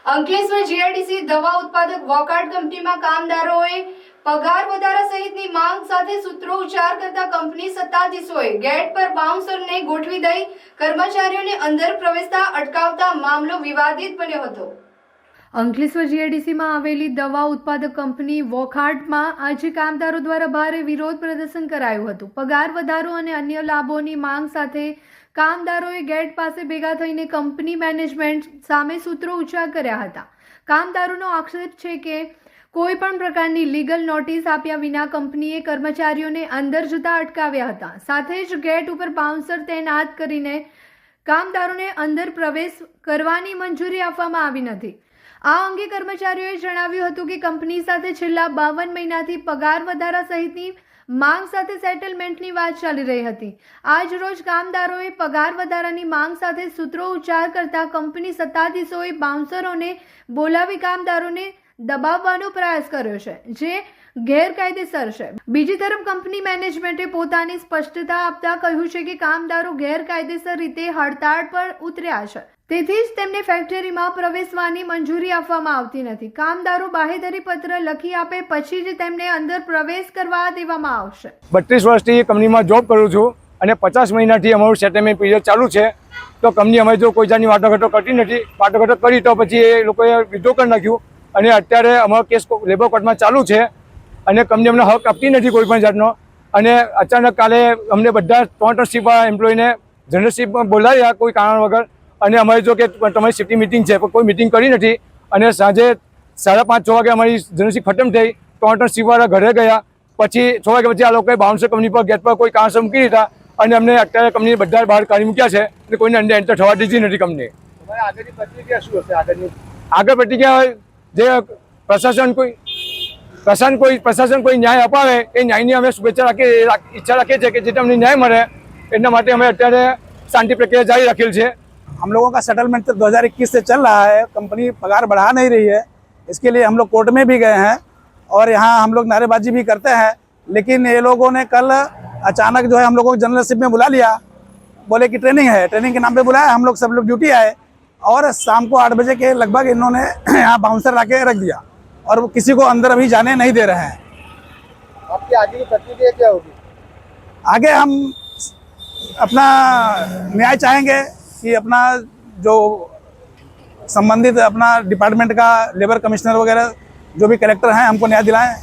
Ankleshwar GIDC દવા ઉત્પાદક વોકાર્ડ કંપનીમાં કામદારોએ પગાર વધારા સહિતની માંગ સાથે સૂત્રો ઉચ્ચાર કરતા કંપની સત્તાધીશોએ ગેટ પર બાઉન્સરને ગોઠવી દઈ કર્મચારીઓને અંદર પ્રવેશતા અટકાવતા મામલો વિવાદિત બન્યો હતો। અંકલેશ્વર જીઆઈડીસીમાં આવેલી દવા ઉત્પાદક કંપની વોકાર્ડમાં આજે કામદારો દ્વારા ભારે વિરોધ પ્રદર્શન કરાયું હતું। પગાર વધારો અને અન્ય લાભોની માંગ સાથે કામદારોએ ગેટ પાસે ભેગા થઈને કંપની મેનેજમેન્ટ સામે સૂત્રો ઉચ્ચાર કર્યા હતા। કામદારોનો આક્ષેપ છે કે કોઈ પણ પ્રકારની લીગલ નોટિસ આપ્યા વિના કંપનીએ કર્મચારીઓને અંદર જતા અટકાવ્યા હતા। સાથે જ ગેટ ઉપર બાઉન્સર તૈનાત કરીને કામદારોને અંદર પ્રવેશ કરવાની મંજૂરી આપવામાં આવી નથી। આ અંગે કર્મચારીઓએ જણાવ્યું હતું કે કંપની સાથે છેલ્લા 52 મહિનાથી પગાર વધારા સહિતની માંગ સાથે સેટલમેન્ટની વાત ચાલી રહી હતી। આજ રોજ કામદારોએ પગાર વધારાની માંગ સાથે સૂત્રો ઉચ્ચાર કરતા કંપની સત્તાધીશોએ બાઉન્સરોને બોલાવી કામદારોને દબાવવાનો પ્રયાસ કર્યો છે, જે ગેરકાયદેસર છે। બીજી તરફ કંપની મેનેજમેન્ટે પોતાની સ્પષ્ટતા આપતા કહ્યું છે કે કામદારો ગેરકાયદેસર રીતે હડતાળ પર ઉતર્યા છે, તેથી જ તેમને ફેક્ટરીમાં પ્રવેશવાની મંજૂરી આપવામાં આવતી નથી। કામદારો બાહેધરી પત્ર લખી આપે પછી જ તેમને અંદર પ્રવેશ કરવા દેવામાં આવશે। 32 વર્ષથી કંપનીમાં જોબ કરું છું અને 50 મહિનાથી અમારું સેટલમેન્ટ પીરિયડ ચાલુ છે, તો કંપની અમે જો કોઈ જાતની વાટાઘાટો કરતી નથી। વાટાઘાટો કરી તો પછી એ લોકોએ વિડ્રો કરી નાખ્યું અને અત્યારે અમારો કેસ લેબર કોર્ટમાં ચાલુ છે અને કંપની અમને હક આપતી નથી કોઈ પણ જાતનો। અને અચાનક કાલે અમને બધા 3 શિફ્ટવાળા એમ્પ્લોયને જનરલશીપમાં બોલાવ્યા કોઈ કારણ વગર, અને અમારી જો કે તમારી શિફ્ટની મિટિંગ છે પણ કોઈ મિટિંગ કરી નથી। અને સાંજે 5:30-6 વાગે અમારી જનરલશીપ ખતમ થઈ, 3 શિફ્ટવાળા ઘરે ગયા, પછી 6 વાગ્યા પછી આ લોકોએ બાઉન્સર કંપની પર ગેટ પર કોઈ કારણસર મૂકી દીધા અને અમને અત્યારે કંપની બધા બહાર કાઢી મૂક્યા છે અને કોઈને અંદર એન્ટર થવા દીધી નથી કંપની। આગળની પ્રતિક્રિયા શું હશે? આગળ પ્રતિક્રિયા જે પ્રશાસન કોઈ ન્યાય અપાવે એ ન્યાયની અમે શુભેચ્છા ઈચ્છા રાખીએ છીએ કે જેથી અમને ન્યાય મળે, એના માટે અમે અત્યારે शांति प्रक्रिया जारी रखेल है। हम लोगों का सेटलमेंट तो 2021 से चल रहा है, कंपनी पगार बढ़ा नहीं रही है। इसके लिए हम लोग कोर्ट में भी गए हैं और यहाँ हम लोग नारेबाजी भी करते हैं, लेकिन ये लोगों ने कल अचानक जो है हम लोगों को जनरलशिप में बुला लिया, बोले कि ट्रेनिंग है, ट्रेनिंग के नाम पे बुलाया। हम लोग सब लोग ड्यूटी आए और शाम को 8 बजे के लगभग इन्होंने यहाँ बाउंसर ला के रख दिया और वो किसी को अंदर अभी जाने नहीं दे रहे हैं। आपकी आगे की प्रतिक्रिया क्या होगी? आगे हम अपना न्याय चाहेंगे कि अपना जो संबंधित अपना डिपार्टमेंट का लेबर कमिश्नर वगैरह जो भी कलेक्टर हैं हमको न्याय दिलाएं।